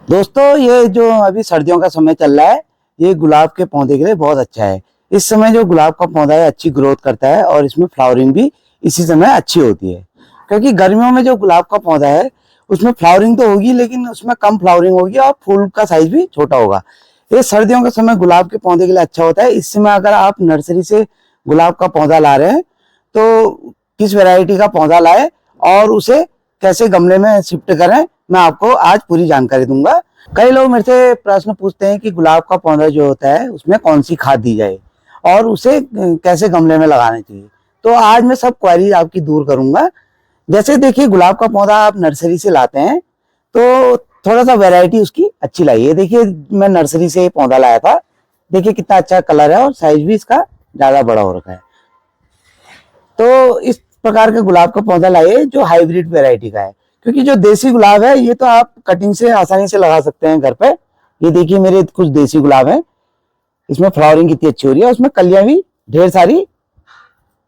दोस्तों, ये जो अभी सर्दियों का समय चल रहा है, ये गुलाब के पौधे के लिए बहुत अच्छा है। इस समय जो गुलाब का पौधा है अच्छी ग्रोथ करता है और इसमें फ्लावरिंग भी इसी समय अच्छी होती है। क्योंकि गर्मियों में जो गुलाब का पौधा है उसमें फ्लावरिंग तो होगी, लेकिन उसमें कम फ्लावरिंग होगी और फूल का साइज भी छोटा होगा। ये सर्दियों का समय गुलाब के पौधे के लिए अच्छा होता है। इस समय अगर आप नर्सरी से गुलाब का पौधा ला रहे हैं तो किस वैरायटी का पौधा लाए और उसे कैसे गमले में शिफ्ट करें, मैं आपको आज पूरी जानकारी दूंगा। कई लोग मेरे से प्रश्न पूछते हैं कि गुलाब का पौधा जो होता है उसमें कौन सी खाद दी जाए और उसे कैसे गमले में लगाना चाहिए। तो आज मैं सब क्वेरीज आपकी दूर करूंगा। जैसे देखिए, गुलाब का पौधा आप नर्सरी से लाते हैं तो थोड़ा सा वैरायटी उसकी अच्छी लाइए। देखिए, मैं नर्सरी से पौधा लाया था। देखिए कितना अच्छा कलर है और साइज भी इसका ज्यादा बड़ा हो रखा है। तो इस प्रकार के गुलाब का पौधा लाइए जो हाइब्रिड वैरायटी का है। क्योंकि जो देसी गुलाब है ये तो आप कटिंग से आसानी से लगा सकते हैं घर पे। ये देखिए, मेरे कुछ देसी गुलाब है, इसमें फ्लावरिंग कितनी अच्छी हो रही है, उसमें कलियां भी ढेर सारी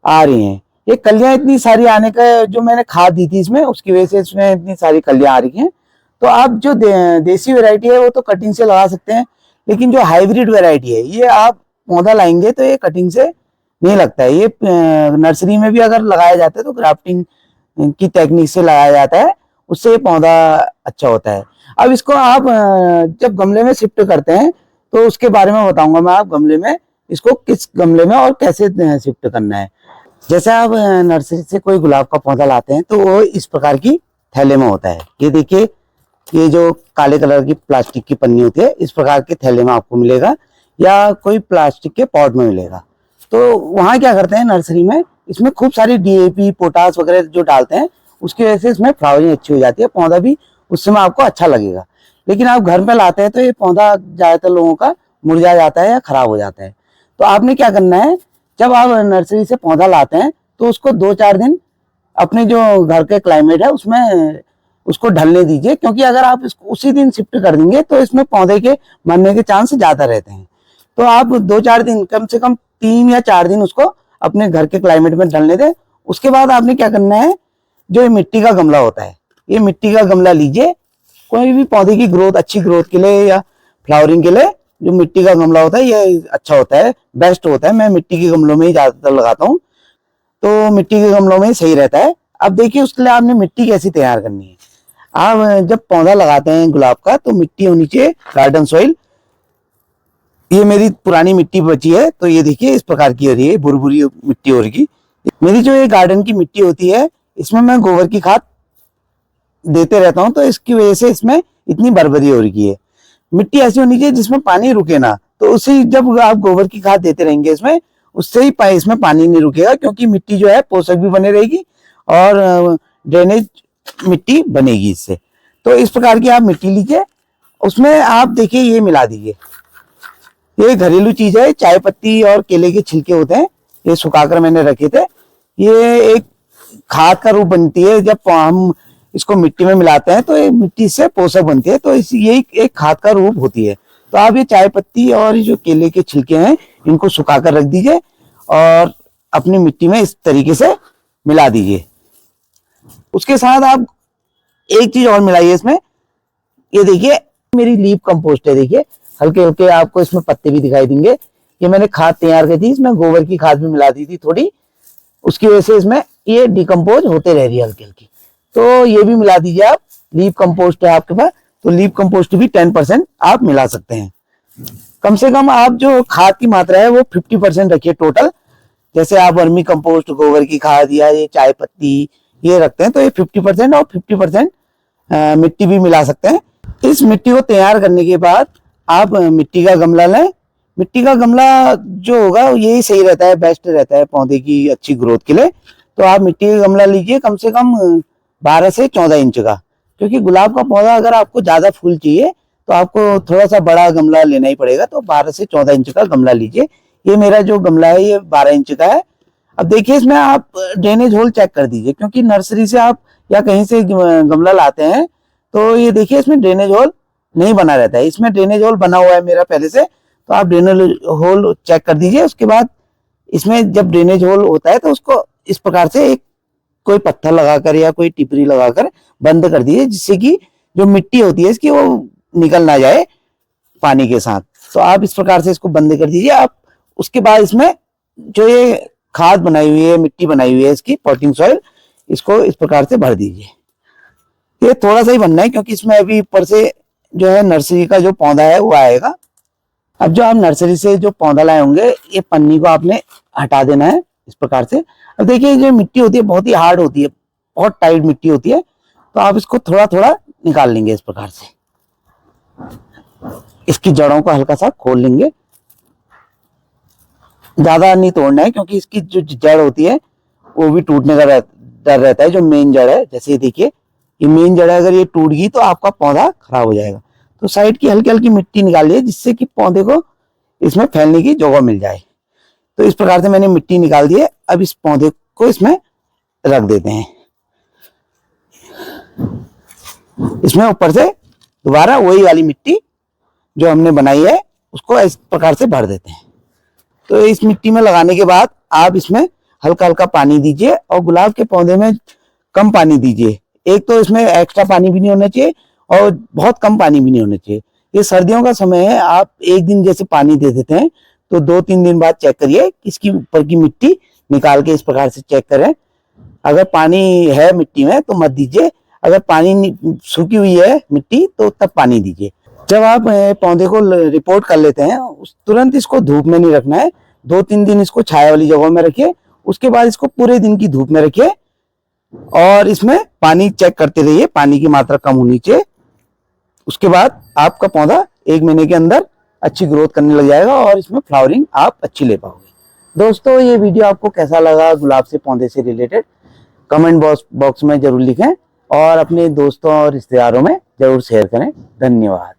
आ रही हैं। ये कलियां इतनी सारी आने का जो मैंने खाद दी थी इसमें, उसकी वजह से इसमें इतनी सारी कलियां आ रही हैं। तो आप जो देसी वैरायटी है वो तो कटिंग से लगा सकते हैं, लेकिन जो हाइब्रिड वैरायटी है ये आप पौधा लाएंगे तो ये कटिंग से नहीं लगता है। ये नर्सरी में भी अगर लगाया जाता है तो ग्राफ्टिंग की टेक्निक से लगाया जाता है, उससे ये पौधा अच्छा होता है। अब इसको आप जब गमले में शिफ्ट करते हैं तो उसके बारे में बताऊंगा मैं। आप गमले में इसको किस गमले में और कैसे शिफ्ट करना है। जैसे आप नर्सरी से कोई गुलाब का पौधा लाते हैं तो वो इस प्रकार की थैले में होता है। ये देखिए, ये जो काले कलर की प्लास्टिक की पन्नी होती है इस प्रकार के थैले में आपको मिलेगा, या कोई प्लास्टिक के पॉट में मिलेगा। तो वहां क्या करते हैं नर्सरी में, इसमें खूब सारी डीएपी पोटास वगैरह जो डालते हैं, उसकी वजह से इसमें फ्लावरिंग अच्छी हो जाती है, पौधा भी उस समय आपको अच्छा लगेगा। लेकिन आप घर में लाते हैं तो ये पौधा ज्यादातर लोगों का मुरझा जाता है या खराब हो जाता है। तो आपने क्या करना है, जब आप नर्सरी से पौधा लाते हैं तो उसको 2-4 दिन अपने जो घर के क्लाइमेट है उसमें उसको ढलने दीजिए। क्योंकि अगर आप इसको उसी दिन शिफ्ट कर देंगे तो इसमें पौधे के मरने के चांस ज्यादा रहते हैं। तो आप 2-4 दिन, कम से कम 3 या 4 दिन उसको अपने घर के क्लाइमेट में ढलने दें। उसके बाद आपने क्या करना है, जो ये मिट्टी का गमला होता है, ये मिट्टी का गमला लीजिए। कोई भी पौधे की ग्रोथ, अच्छी ग्रोथ के लिए या फ्लावरिंग के लिए जो मिट्टी का गमला होता है ये अच्छा होता है, बेस्ट होता है। मैं मिट्टी के गमलों में ही ज्यादातर लगाता हूँ, तो मिट्टी के गमलों में ही सही रहता है। अब देखिए, उसके लिए आपने मिट्टी कैसी तैयार करनी है। आप जब पौधा लगाते हैं गुलाब का तो मिट्टी होनी चाहिए गार्डन सॉइल। ये मेरी पुरानी मिट्टी बची है तो ये देखिए इस प्रकार की हो रही है, बुरबुरी मिट्टी हो रही। मेरी जो ये गार्डन की मिट्टी होती है इसमें मैं गोबर की खाद देते रहता हूँ, तो इसकी वजह से इसमें इतनी बरबरी हो रही है। मिट्टी ऐसी होनी चाहिए जिसमें पानी रुके ना। तो उसी जब आप गोबर की खाद देते रहेंगे इसमें, उससे ही इसमें पानी नहीं रुकेगा, क्योंकि मिट्टी जो है पोषक भी बने रहेगी और ड्रेनेज मिट्टी बनेगी इससे। तो इस प्रकार की आप मिट्टी लीजिए, उसमें आप देखिए ये मिला दीजिए। ये घरेलू चीज है, चाय पत्ती और केले के छिलके होते हैं, ये सुखाकर मैंने रखे थे। ये एक खाद का रूप बनती है। जब हम इसको मिट्टी में मिलाते हैं तो ये मिट्टी से पोषक बनती है, तो ये एक खाद का रूप होती है। तो आप ये चाय पत्ती और ये जो केले के छिलके हैं इनको सुखाकर रख दीजिए और अपनी मिट्टी में इस तरीके से मिला दीजिए। उसके साथ आप एक चीज और मिलाइए इसमें। ये देखिए, मेरी लीफ कंपोस्ट है। देखिए हल्के हल्के आपको इसमें पत्ते भी दिखाई देंगे। ये मैंने खाद तैयार की थी, इसमें गोबर की खाद भी मिला दी थी थोड़ी, उसकी वजह से इसमें ये डिकम्पोज होते रह रही है हल्की हल्की। तो ये भी मिला दीजिए आप। लीफ कंपोस्ट है आपके पास तो लीफ कंपोस्ट भी 10% आप मिला सकते हैं। कम से कम आप जो खाद की मात्रा है वो 50% रखिए टोटल। जैसे आप वर्मी कंपोस्ट, गोबर की खाद या ये चाय पत्ती ये रखते हैं तो ये 50% और 50% मिट्टी भी मिला सकते हैं। इस मिट्टी को तैयार करने के बाद आप मिट्टी का गमला लें। मिट्टी का गमला जो होगा यही सही रहता है, बेस्ट रहता है पौधे की अच्छी ग्रोथ के लिए। तो आप मिट्टी का गमला लीजिए कम से कम 12 से 14 इंच का। क्योंकि गुलाब का पौधा अगर आपको ज्यादा फूल चाहिए तो आपको थोड़ा सा बड़ा गमला लेना ही पड़ेगा। तो 12 से 14 इंच का गमला लीजिए। ये मेरा जो गमला है ये 12 इंच का है। अब देखिए, इसमें आप ड्रेनेज होल चेक कर दीजिए, क्योंकि नर्सरी से आप या कहीं से गमला लाते हैं तो ये देखिए इसमें ड्रेनेज होल नहीं बना रहता है। इसमें ड्रेनेज होल बना हुआ है मेरा पहले से, तो आप ड्रेनेज होल चेक कर दीजिए। उसके बाद इसमें जब ड्रेनेज होल होता है तो उसको इस प्रकार से एक कोई पत्थर लगाकर या कोई टिपरी लगाकर बंद कर दीजिए, जिससे कि जो मिट्टी होती है इसकी वो निकल ना जाए पानी के साथ। तो आप इस प्रकार से इसको बंद कर दीजिए। आप उसके बाद इसमें जो ये खाद बनाई हुई है, मिट्टी बनाई हुई है इसकी, पॉटिंग सॉइल, इसको इस प्रकार से भर दीजिए। ये थोड़ा सा ही बनना है क्योंकि इसमें अभी ऊपर से जो है नर्सरी का जो पौधा है वो आएगा। अब जो आप नर्सरी से जो पौधा लाए होंगे, ये पन्नी को आपने हटा देना है इस प्रकार से। अब देखिए जो मिट्टी होती है बहुत ही हार्ड होती है, बहुत टाइट मिट्टी होती है, तो आप इसको थोड़ा थोड़ा निकाल लेंगे इस प्रकार से। इसकी जड़ों को हल्का सा खोल लेंगे, ज्यादा नहीं तोड़ना है क्योंकि इसकी जो जड़ होती है वो भी टूटने का डर रहता है। जो मेन जड़ है, जैसे ये देखिए ये मेन जड़ है, अगर ये टूट गई तो आपका पौधा खराब हो जाएगा। तो साइड की हल्की हल्की मिट्टी निकालिए जिससे कि पौधे को इसमें फैलने की जगह मिल जाए। तो इस प्रकार से मैंने मिट्टी निकाल दी है। अब इस पौधे को इसमें रख देते हैं। इसमें ऊपर से दोबारा वही वाली मिट्टी जो हमने बनाई है उसको इस प्रकार से भर देते हैं। तो इस मिट्टी में लगाने के बाद आप इसमें हल्का हल्का पानी दीजिए और गुलाब के पौधे में कम पानी दीजिए। एक तो इसमें एक्स्ट्रा पानी भी नहीं होना चाहिए और बहुत कम पानी भी नहीं होना चाहिए। ये सर्दियों का समय है, आप एक दिन जैसे पानी दे देते हैं तो 2-3 दिन बाद चेक करिए, इसकी ऊपर की मिट्टी निकाल के इस प्रकार से चेक करें। अगर पानी है मिट्टी में तो मत दीजिए, अगर पानी सूखी हुई है मिट्टी तो तब पानी दीजिए। जब आप पौधे को रिपोर्ट कर लेते हैं तुरंत इसको धूप में नहीं रखना है, 2-3 दिन इसको छाया वाली जगह में रखिए। उसके बाद इसको पूरे दिन की धूप में रखिए और इसमें पानी चेक करते रहिए, पानी की मात्रा कम होनी चाहिए। उसके बाद आपका पौधा 1 महीने के अंदर अच्छी ग्रोथ करने लग जाएगा और इसमें फ्लावरिंग आप अच्छी ले पाओगे। दोस्तों ये वीडियो आपको कैसा लगा गुलाब से पौधे से रिलेटेड, कमेंट बॉक्स में जरूर लिखें और अपने दोस्तों और रिश्तेदारों में जरूर शेयर करें। धन्यवाद।